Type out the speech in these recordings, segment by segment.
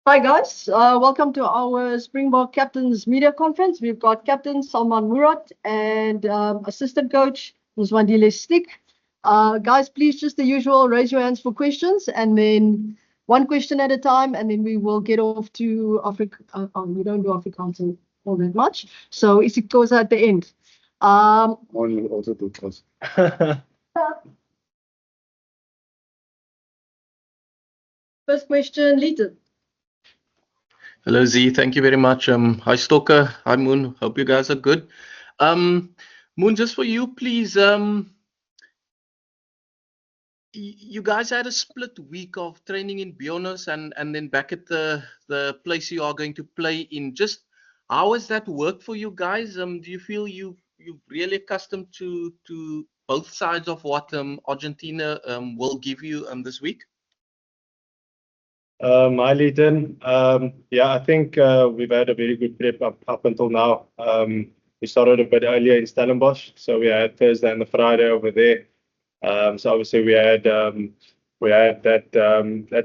Hi guys, welcome to our Springbok Captains Media Conference. We've got Captain Salmaan Moerat and Assistant Coach Mzwandile Stick. Guys, please just the usual, raise your hands for questions and then one question at a time, and then we will get off to Africa. We don't do Afrikaans all that much, so it goes at the end. Only also do close. First question, Leeton. Hello Z, thank you very much. Hi Stalker, hi Moon. Hope you guys are good. Moon, just for you, please. You guys had a split week of training in Buenos and then back at the place you are going to play in. Just how has that worked for you guys? Do you feel you've really accustomed to both sides of what Argentina will give you this week? Hi, Leighton. Yeah, I think we've had a very good prep up until now. We started a bit earlier in Stellenbosch, so we had Thursday and the Friday over there. So obviously we had that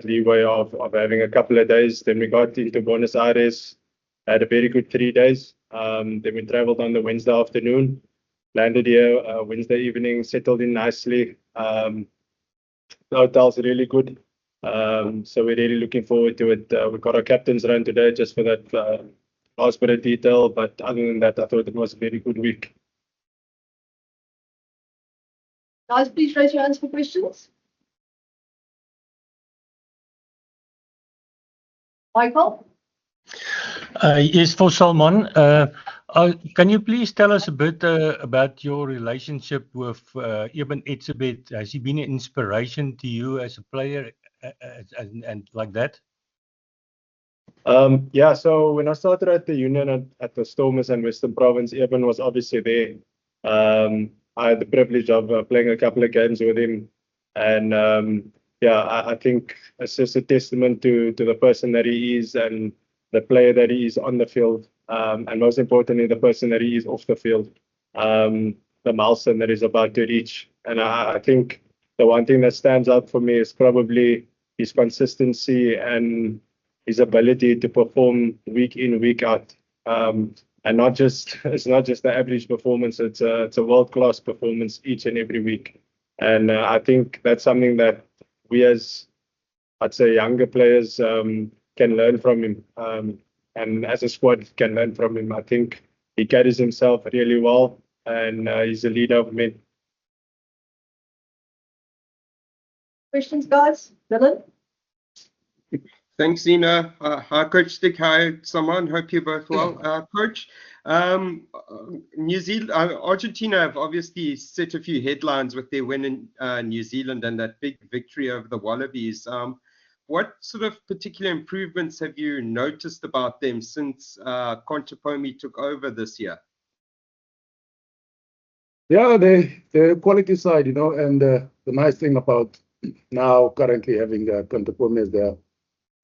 leeway of having a couple of days. Then we got into Buenos Aires, had a very good 3 days. Then we traveled on the Wednesday afternoon, landed here Wednesday evening, settled in nicely. The hotel's really good. So we're really looking forward to it. We got our captain's run today just for that last bit of detail. But other than that, I thought it was a very good week. Guys, please raise your hands for questions. Michael? Yes, for Salmaan. Can you please tell us a bit about your relationship with Eben Etzebeth? Has he been an inspiration to you as a player and like that? Yeah, so when I started at the Union at the Stormers and Western Province, Eben was obviously there. I had the privilege of playing a couple of games with him, and yeah, I think it's just a testament to the person that he is and the player that he is on the field, and most importantly, the person that he is off the field, the milestone that he's about to reach. And I think the one thing that stands out for me is probably his consistency and his ability to perform week in, week out. And it's not just the average performance, it's a world-class performance each and every week. And I think that's something that we as, I'd say, younger players can learn from him. And as a squad can learn from him. I think he carries himself really well, and he's a leader of men. Questions, guys? Dylan? Thanks, Zina. Hi, Coach Stick. Hi, Salmaan. Hope you're both well. Coach, New Zealand, Argentina have obviously set a few headlines with their win in New Zealand and that big victory over the Wallabies. What sort of particular improvements have you noticed about them since Contepomi took over this year? Yeah, the quality side, and the nice thing about now currently having Contepomi as the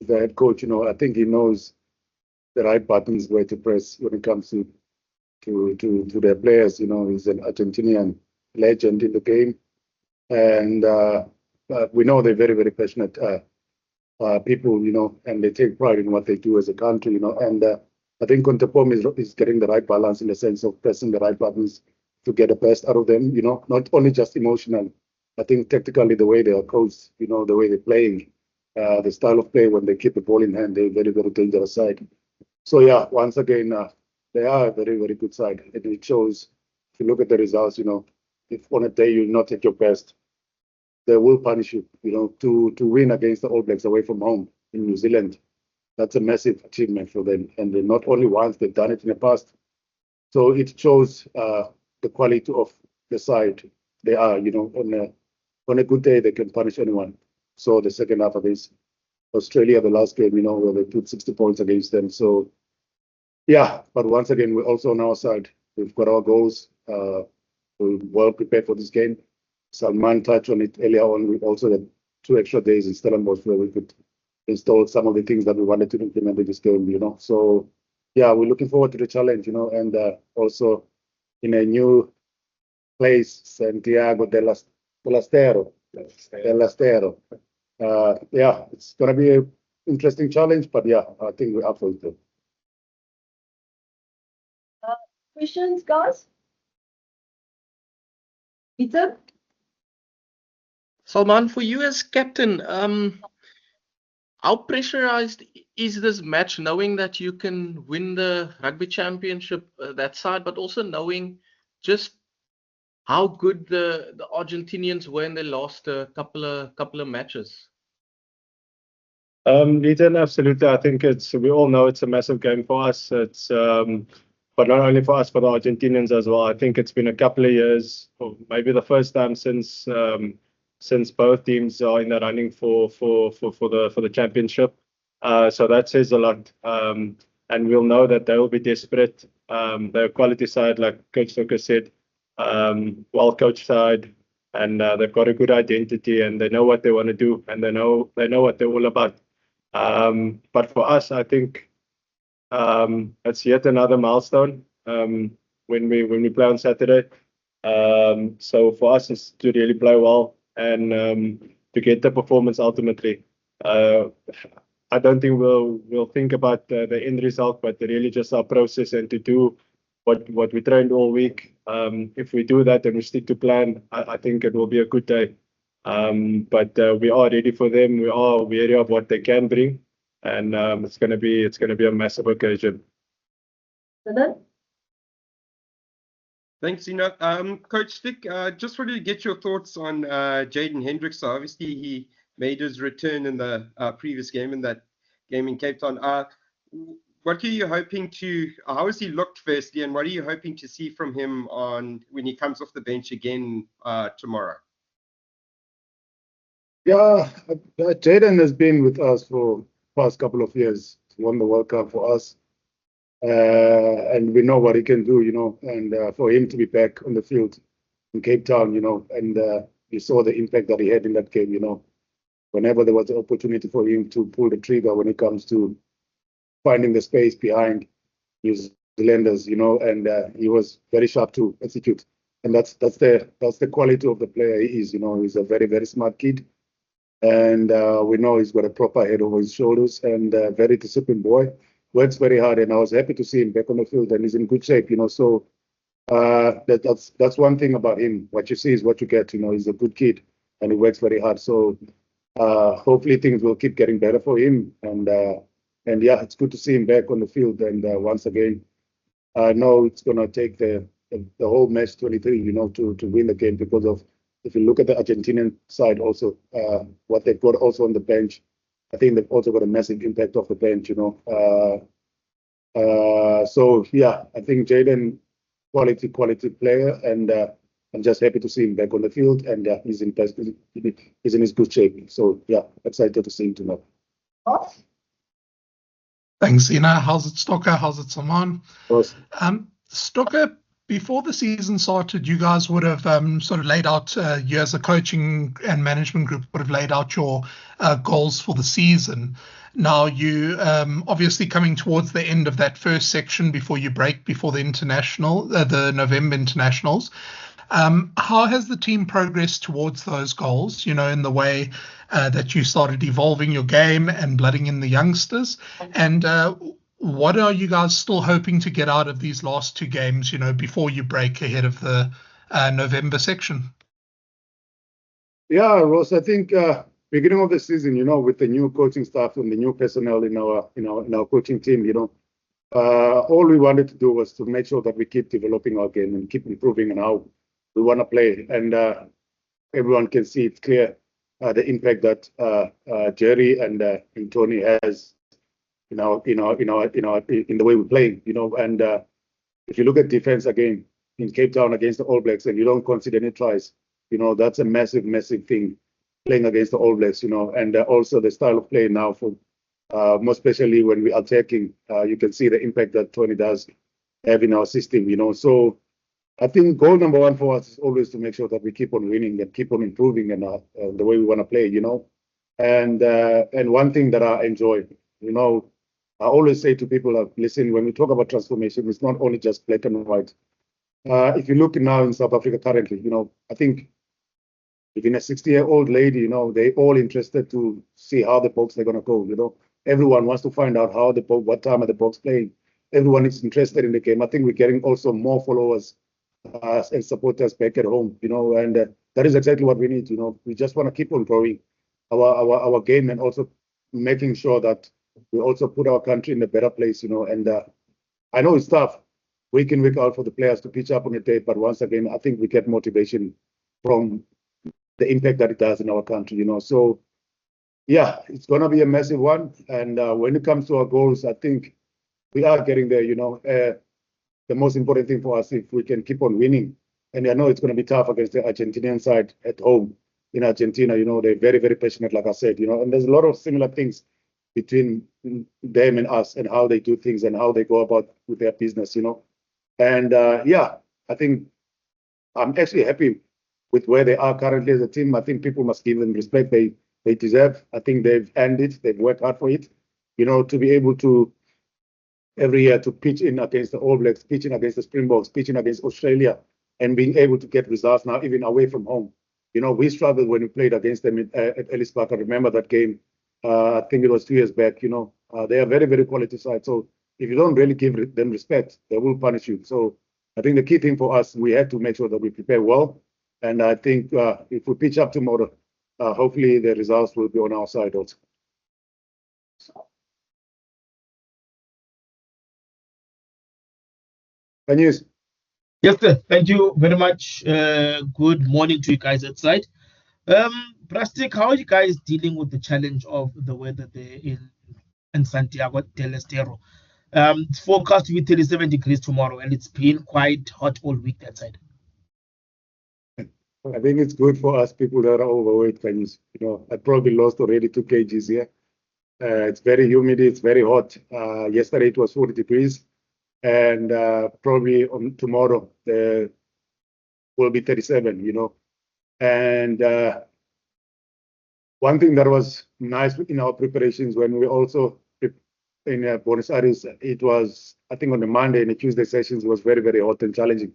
head coach, I think he knows the right buttons where to press when it comes to their players. He's an Argentinian legend in the game, and we know they're very, very passionate people, and they take pride in what they do as a country, and I think Contepomi is getting the right balance in the sense of pressing the right buttons to get the best out of them, not only just emotional. I think tactically the way they are coached, the way they're playing, the style of play when they keep the ball in hand, they're very, very dangerous side. So yeah, once again, they are a very, very good side. And it shows, if you look at the results, if on a day you're not at your best, they will punish you, to win against the All Blacks away from home in New Zealand. That's a massive achievement for them. And they're not only once, they've done it in the past. So it shows the quality of the side they are, on a good day, they can punish anyone. So the second half of this, Australia, the last game, where they put 60 points against them. So yeah, but once again, we're also on our side. We've got our goals. We're well prepared for this game. Salmaan touched on it earlier on. We also had 2 extra days in Stellenbosch where we could install some of the things that we wanted to implement in this game, So yeah, we're looking forward to the challenge, and also in a new place, Santiago del Estero. Yeah, it's going to be interesting challenge, but yeah, I think we're up for it. Questions, guys? Peter? Salmaan, for you as captain, how pressurized is this match, knowing that you can win the rugby championship that side, but also knowing just how good the Argentinians were in their last couple of matches? Ethan, absolutely. I think we all know it's a massive game for us. But not only for us, for the Argentinians as well. I think it's been a couple of years, or maybe the first time since both teams are in the running for the championship. So that says a lot. And we'll know that they will be desperate. They're a quality side, like Coach Tucker said, well-coached side, and they've got a good identity, and they know what they want to do, and they know what they're all about. But for us, I think it's yet another milestone when we play on Saturday. So for us, it's to really play well and to get the performance ultimately. I don't think we'll think about the end result, but really just our process and to do what we trained all week. If we do that and we stick to plan, I think it will be a good day. But we are ready for them. We are wary of what they can bring, and it's gonna be a massive occasion. Thanks, Zina. Coach Stick, just wanted to get your thoughts on Jaden Hendricks. So obviously, he made his return in the previous game, in that game in Cape Town. What are you hoping to? How has he looked firstly, and what are you hoping to see from him when he comes off the bench again tomorrow? Yeah, Jaden has been with us for the past couple of years. He won the World Cup for us. And we know what he can do, and for him to be back on the field in Cape Town, and you saw the impact that he had in that game, whenever there was an opportunity for him to pull the trigger when it comes to finding the space behind New Zealanders, and he was very sharp to execute. And that's the quality of the player he is, he's a very, very smart kid. And we know he's got a proper head over his shoulders and a very disciplined boy. Works very hard, and I was happy to see him back on the field, and he's in good shape, So that's one thing about him. What you see is what you get. He's a good kid, and he works very hard. So hopefully things will keep getting better for him. And yeah, it's good to see him back on the field. And once again, I know it's gonna take the whole match 23, to win the game, because of, if you look at the Argentinian side also, what they've got also on the bench. I think they've also got a massive impact off the bench, So yeah, I think Jaden, quality player, and I'm just happy to see him back on the field, and he's in his good shape. So yeah, excited to see him tomorrow. Thanks, Ina. How's it, Stocker? How's it, Salmaan? Awesome. Stocker, before the season started, you guys would have sort of laid out, you as a coaching and management group would have laid out your goals for the season. Now you obviously coming towards the end of that first section before you break, before the the November internationals. How has the team progressed towards those goals, in the way that you started evolving your game and blooding in the youngsters? And what are you guys still hoping to get out of these last two games, before you break ahead of the November section? Yeah, Ross, I think beginning of the season, with the new coaching staff and the new personnel in our coaching team, all we wanted to do was to make sure that we keep developing our game and keep improving on how we want to play. And everyone can see it's clear the impact that Jerry and Tony has in the way we play, and if you look at defense again in Cape Town against the All Blacks and you don't concede any tries, that's a massive thing, playing against the All Blacks, and also the style of play now, for more especially when we are attacking, you can see the impact that Tony does have in our system, So I think goal number one for us is always to make sure that we keep on winning and keep on improving and the way we want to play, And one thing that I enjoy, I always say to people, listen, when we talk about transformation, it's not only just black and white. If you look now in South Africa currently, I think even a 60-year-old lady, they're all interested to see how the Boks they're going to go, Everyone wants to find out what time are the Boks playing. Everyone is interested in the game. I think we're getting also more followers and supporters back at home, and that is exactly what we need. We just want to keep on growing our game and also making sure that we also put our country in a better place, and I know it's tough week in, week out for the players to pitch up on a day, but once again, I think we get motivation from the impact that it does in our country, So, yeah, it's going to be a massive one. And when it comes to our goals, I think we are getting there, the most important thing for us, if we can keep on winning. And I know it's going to be tough against the Argentinian side at home in Argentina. They're very, very passionate, like I said, and there's a lot of similar things between them and us and how they do things and how they go about with their business, And yeah, I think I'm actually happy with where they are currently as a team. I think people must give them respect they deserve. I think they've earned it. They've worked hard for it, to be able to every year to pitch in against the All Blacks, pitching against the Springboks, pitching against Australia, and being able to get results now even away from home. We struggled when we played against them at Ellis Park. I remember that game. I think it was 2 years back. They are very, very quality side. So if you don't really give them respect, they will punish you. So I think the key thing for us, we have to make sure that we prepare well. And I think if we pitch up tomorrow, hopefully the results will be on our side also. Yes, sir. Thank you very much. Good morning to you guys outside. Plastic, how are you guys dealing with the challenge of the weather there in Santiago del Estero? It's forecast to be 37 degrees tomorrow, and it's been quite hot all week that side. I think it's good for us people that are overweight, I probably lost already 2 kgs here. It's very humid, it's very hot. Yesterday it was 40 degrees. And probably on tomorrow there will be 37, And one thing that was nice in our preparations when we also in Buenos Aires, it was, I think on the Monday and the Tuesday sessions was very, very hot and challenging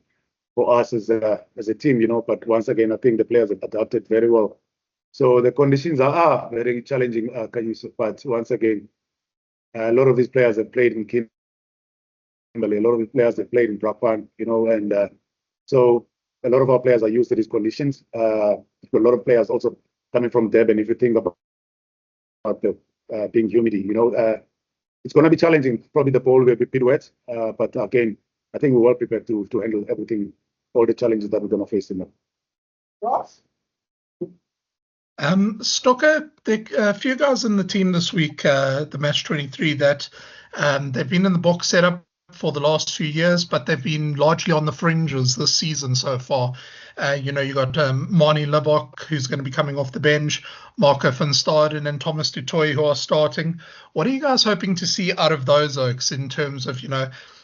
for us as a team, But once again, I think the players have adapted very well. So the conditions are very challenging, but once again, a lot of these players have played in Kimberley, a lot of the players have played in Brakpan, and so a lot of our players are used to these conditions. A lot of players also coming from Durban, if you think about the being humidity, it's going to be challenging. Probably the ball will be a bit wet, but again, I think we're well prepared to handle everything, all the challenges that we're going to face in them. Stocker, there are a few guys in the team this week, the match 23, that they've been in the box setup for the last few years, but they've been largely on the fringes this season so far. You got Marnie Lebok, who's going to be coming off the bench, Marco van Staden and Thomas du Toit, who are starting. What are you guys hoping to see out of those Oaks in terms of,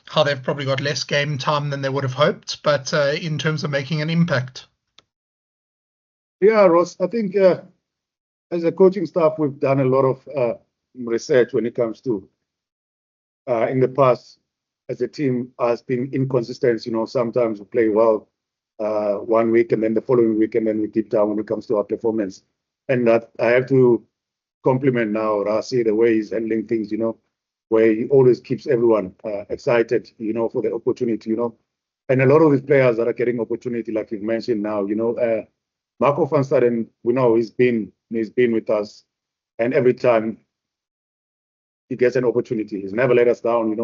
how they've probably got less game time than they would have hoped, but in terms of making an impact? Yeah, Ross, I think as a coaching staff, we've done a lot of research when it comes to in the past, as a team has been inconsistent. Sometimes we play well 1 week and then the following week, and then we deep down when it comes to our performance. And that I have to compliment now Rasi, the way he's handling things, where he always keeps everyone excited, for the opportunity, And a lot of these players that are getting opportunity, like you've mentioned now, Marco van Staden, we know he's been with us, and every time he gets an opportunity, he's never let us down,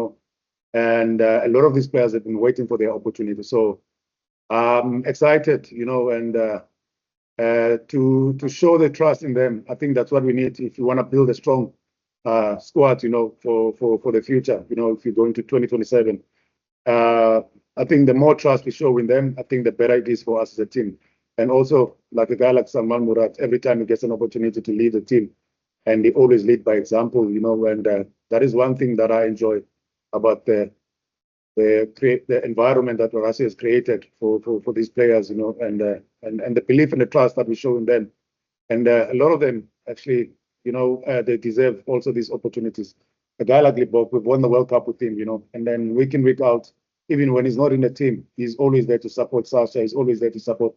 And a lot of these players have been waiting for their opportunity. So I'm excited, and to show the trust in them. I think that's what we need if you want to build a strong squad, for the future, if you're going to 2027. I think the more trust we show in them, I think the better it is for us as a team. And also, like a guy like Salmaan Moerat, every time he gets an opportunity to lead the team, and he always lead by example, and that is one thing that I enjoy about the environment that Rasi has created for these players, and the belief and the trust that we show in them. And a lot of them actually, they deserve also these opportunities. A guy like Lebok, we've won the World Cup with him, and then week in, week out, even when he's not in the team, he's always there to support Sasha. He's always there to support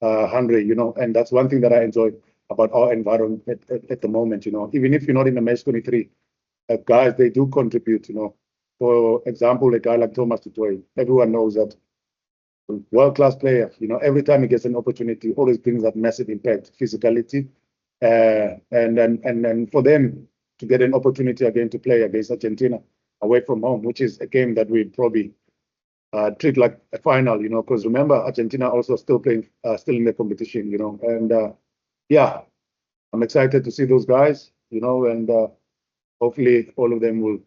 Henry, and that's one thing that I enjoy about our environment at the moment, Even if you're not in the match 23, guys, they do contribute, you know. For example, a guy like Thomas Tutoy, everyone knows that world-class player, you know, every time he gets an opportunity, always brings that massive impact, physicality. And then for them to get an opportunity again to play against Argentina away from home, which is a game that we probably treat like a final, you know, because remember, Argentina also still playing, still in the competition, you know. And yeah, I'm excited to see those guys, you know, and hopefully all of them will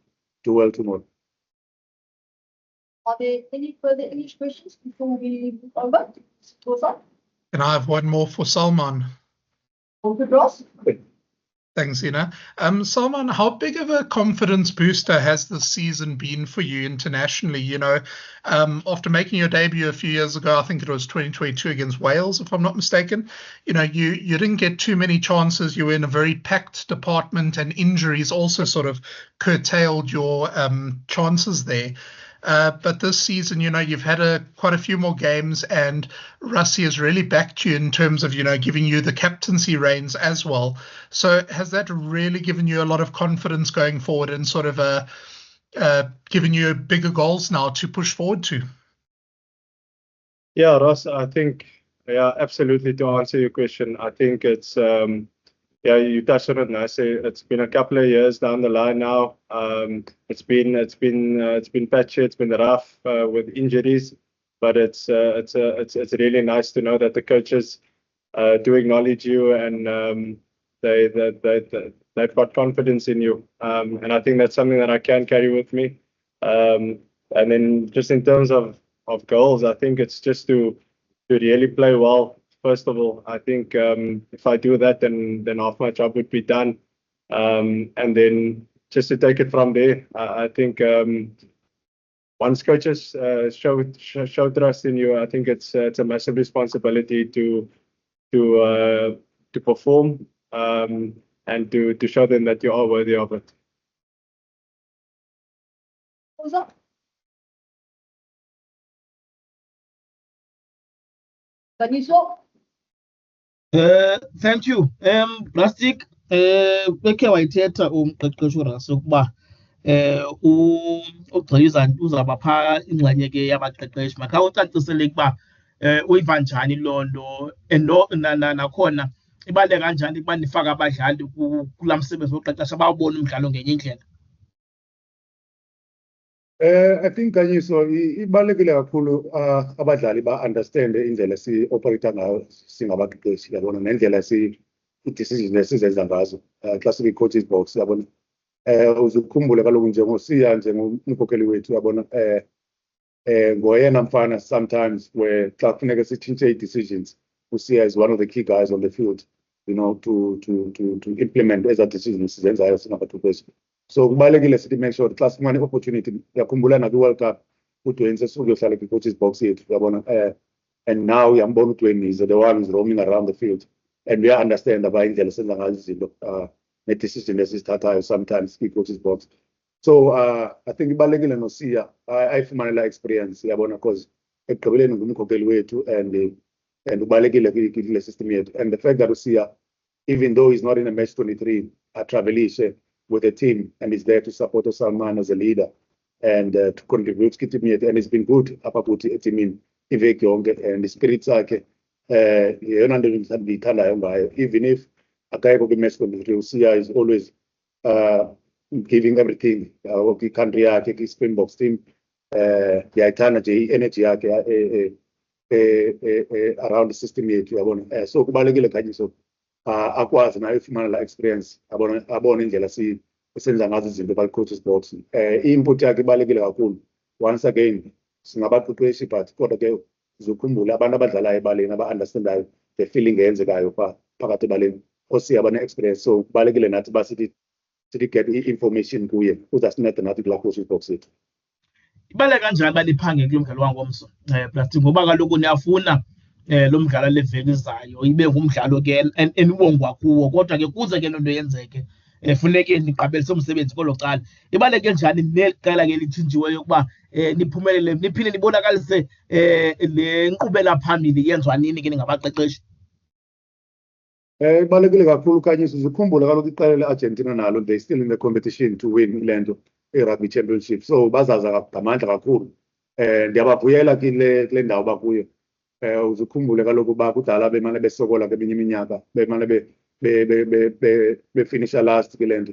do well tomorrow. Are there any further English questions before we move over? Can I have one more for Salmaan? Okay, Ross? Thanks, Ina. Salmaan, how big of a confidence booster has this season been for you internationally? You know, after making your debut a few years ago, I think it was 2022 against Wales, if I'm not mistaken, you know, you didn't get too many chances. You were in a very packed department, and injuries also sort of curtailed your chances there. But this season, you know, you've had quite a few more games, and Rassie has really backed you in terms of, you know, giving you the captaincy reins as well. So has that really given you a lot of confidence going forward and sort of given you bigger goals now to push forward to? Yeah, Ross, I think, yeah, absolutely. To answer your question, I think it's, yeah, you touched on it nicely. It's been a couple of years down the line now. It's been patchy. It's been rough with injuries, but it's really nice to know that the coaches do acknowledge you, and they've got confidence in you. And I think that's something that I can carry with me. And then just in terms of goals, I think it's just to really play well. First of all, I think if I do that, then half my job would be done. And then just to take it from there, I think once coaches show trust in you, I think it's a massive responsibility to perform and to show them that you are worthy of it. Who's up? Daniso? Thank you. Plastic, bekhe wayithetha umqeqeshi uRassie ukuba ugxiza uzawuba phaa ingxenye ke yabaqeqeshi. Makhawucacisele ukuba uyiva njani loo nto nakhona ibaluleke kanjani ukuba nifake abadlali kulaa msebenzi woqeqesha bawubona umdlalo ngenye indlela. I think Kanyiso ibalulekile kakhulu abadlali ba-understand indlela si-operate ngayo singabaqeqeshi, yabona, nendlela i-decisions esizenza ngazo xa sikwi-coaches box, yabona. Uzukhumbule kaloku njengosiya njengomkhokheli wethu, yabona, ngoyena mfana sometimes where xa kufuneka sitshintshe i-decisions, usiya is one of the key guys on the field, you know, to implement ezaa decisions sizenzayo singabaqeqeshi. So kubalulekile sithi make sure xa sifumane i-opportunity, yakhumbula nakwi-World Cup uDwayne sesukuyohlala kwi-coaches box yethu, yabona, and now uyambona uDwayne is the one who's roaming around the field, and we understand about indlela esenza ngazo izinto ne-decision esizithathayo sometimes kwi-coaches box. So I think ibalulekile nosiya ayifumane la experience, yabona, because ekugqibeleni ngumkhokheli wethu and ubalulekile kule system yethu. And the fact that usiya, even though he's not in a match 23, atravelishe with the team and is there to support Salmaan as a leader and to contribute to the team, and it's been good apaputhi etimini iveki yonke, and the spirit sakhe yeyona nto ndiyithandayo ngayo. Even if akayekho kwi-match 23, usiya is always giving everything kwi-country yakhe, kwi-Springboks team. Ndiyayithanda nje i-energy yakhe around the system yethu, yabona. So kubalulekile Kanyiso akwazi nayo ifumana la experience, abone indlela esenza ngazo izinto kwi-coaches box. I-input yakhe ibalulekile kakhulu. Once again, singabaqeqeshi, but kodwa ke uzokhumbula abantu abadlalayo ebaleni aba-understandayo the feeling eyenzekayo phakathi ebaleni, osiya bane-experience. So kubalulekile nathi uba sithi get i-information kuye uzasinceda nathi kulaa coaches box yethu. Ibaluleke kanjani uba niphange kulo mdlalo wangomso, Plastic, ngoba kaloku niyafuna lo mdlalo leveki izayo ibe ngumdlalo ke eniwongwa kuwo, kodwa ke kuze ke loo nto yenzeke funeke niqabelise umsebenzi kolo cala. Ibaluleke njani neqela ke lithinjiweyo ukuba niphumelele, niphinde nibonakalise le nkqubela phambili yenziwa nini ke ningabaqeqeshi? Kubalulekile kakhulu Khanyiso, uzikhumbule kaloku iqela le-Argentina nalo they still in the competition to win le nto i-rugby championship, so bazaza ngamandla kakhulu. Ndiyabavuyela kule ndawo bakuyo. Uzikhumbule kaloku uba kudala bemane besokola kweminye iminyaka, bemane befinisha last kule nto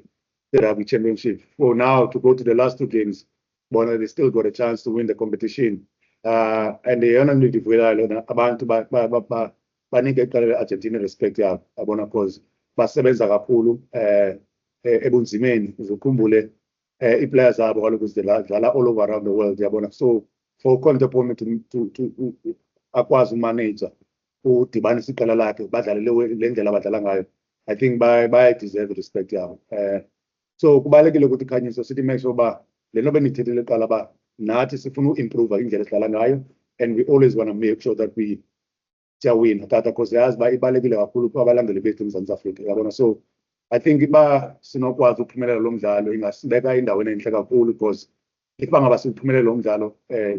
i-rugby championship. For now to go to the last 2 games, bona they still got a chance to win the competition. And yeyona nto ndivuyelayo lona, abantu banike iqela le-Argentina respect yabo, yabona, because basebenza kakhulu ebunzimeni. Uzikhumbule ii-players zabo kaloku zidlala all over around the world, yabona. So for Contepome to akwazi umanager udibanisa iqela lakhe badlale le ndlela badlala ngayo, I think bayayideserve respect yabo. So kubalulekile ukuthi Khanyiso sithi make sure uba le nto beniyithethile kuqala uba nathi sifuna uimprove indlela esidlala ngayo, and we always want to make sure that we siyawina tata, because yazi uba ibalulekile kakhulu kwabalandeli bethu eMzantsi Afrika, yabona. So I think uba sinokwazi ukuphumelela lo mdlalo ingasibeka endaweni entle kakhulu, because if bangaba siphumelela lo mdlalo,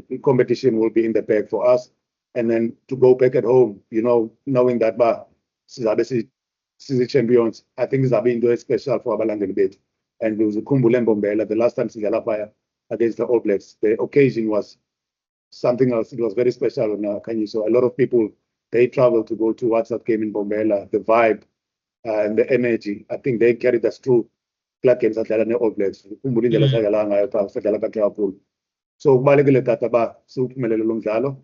the competition will be in the bag for us, and then to go back at home, you know, knowing that ba sizabe sizi-champions, I think izabe into special for abalandeli bethu. And uzikhumbule Mbombela, the last time sidlala phaya against the All Blacks, the occasion was something else. It was very special on Khanyiso. A lot of people, they traveled to go to watch that game in Mbombela. The vibe and the energy, I think they carried us through Black games at All Blacks. Ukhumbule indlela esadlala ngayo phaa, sadlala kahle kakhulu. So kubalulekile tata ba siwuphumelele lo mdlalo,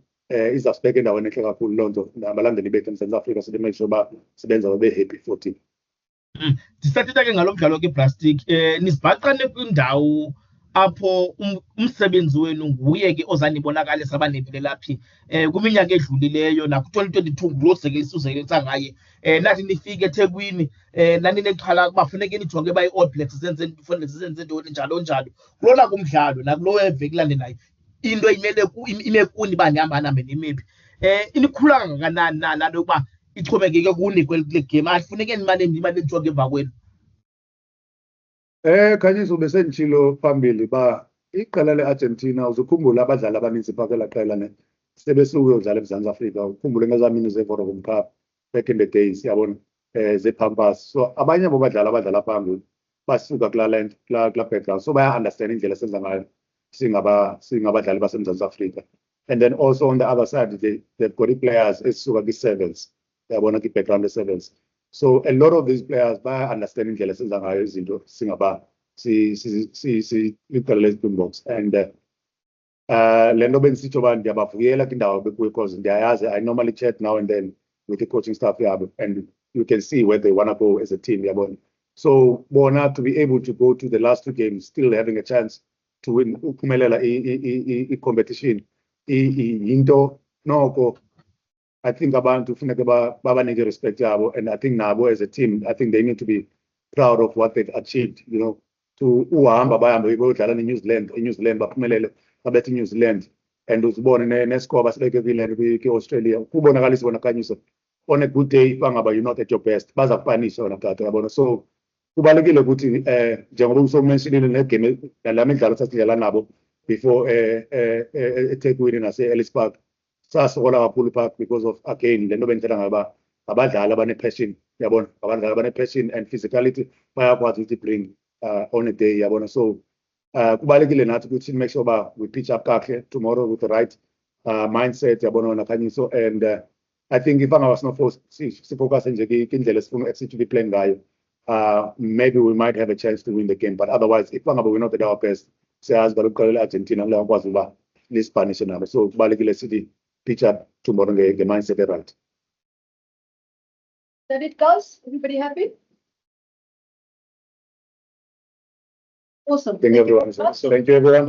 izasibeka endaweni enhle kakhulu loo nto nabalandeli bethu eMzantsi Afrika, sithi make sure uba sibenza babe happy futhi. Ndisathetha ke ngalo mdlalo ke Plastic, nisibhaqane kwindawo apho umsebenzi wenu nguye ke ozanibonakalisa abanebelela phi kwiminyaka edlulileyo naku-2022 ngulozekelisa ngaye. Nathi nifike eThekwini, naninexhala ukuba funeke nijonge uba i-All Blacks zenze ntoni njalo njalo. Kulona kumdlalo nakulo eveki ilandelayo into ime kuni uba nihambe nimephi. Inikhula kangakanani nalo yokuba ixhomekeke kuni kule game, afuneke nimane nijonge emva kwenu? Khanyiso, besenditshilo phambili ba iqela le-Argentina, uzikhumbula abadlali abaninzi phaa kwelaa qela ne sebesukuyodlala eMzantsi Afrika. Ukhumbule ngezaa mini zeVodacom Cup back in the days, yabona, zePampas. So abanye abo badlali abadlala phambili basuka kulaa background, so baya-understand indlela esenza ngayo singabadlali baseMzantsi Afrika. And then also on the other side, they've got players esisuka kwi-sevens, yabona, kwi-background ye-sevens. So a lot of these players baya-understand indlela esenza ngayo izinto iqela le-Springboks. And le nto bendisitsho uba ndiyabavuyela kwindawo bekuyo, because ndiyayazi, I normally chat now and then with the coaching staff yabo, and you can see where they want to go as a team, yabona. So bona to be able to go to the last 2 games still having a chance to win, uphumelela i-competition, yinto noko I think abantu funeka babanike respect yabo, and I think nabo as a team, I think they need to be proud of what they've achieved, you know, to uhamba bahambe bayodlala neNew Zealand baphumelele babethe iNew Zealand, and uzibone nescore basibeke kwi-Australia. Kubonakalisa bona Khanyiso, on a good day bangaba you're not at your best, baza kupanisha wona tata, yabona. So kubalulekile ukuthi njengoba usomentionile negame nala midlalo sasidlala nabo before eThekwini nase-Ellis Park, sasokola kakhulu phaa because of, again, le nto bendithetha ngayo abadlali abane-passion, yabona, abadlali abane-passion and physicality bayakwazi ukuthi bring on a day, yabona. So kubalulekile nathi ukuthi make sure uba we pitch up kakuhle tomorrow with the right mindset, yabona wona Khanyiso. And I think if angaba sifocus nje kindlela esifuna to be playing ngayo, maybe we might have a chance to win the game. But otherwise, if angaba we're not at our best, siyazi uba iqela le-Argentina liyakwazi uba lispanishe nabo. So kubalulekile sithi pitch up tomorrow nge-mindset right. That it goes. Everybody happy? Awesome. Thank you, everyone. very much. Thank you, everyone.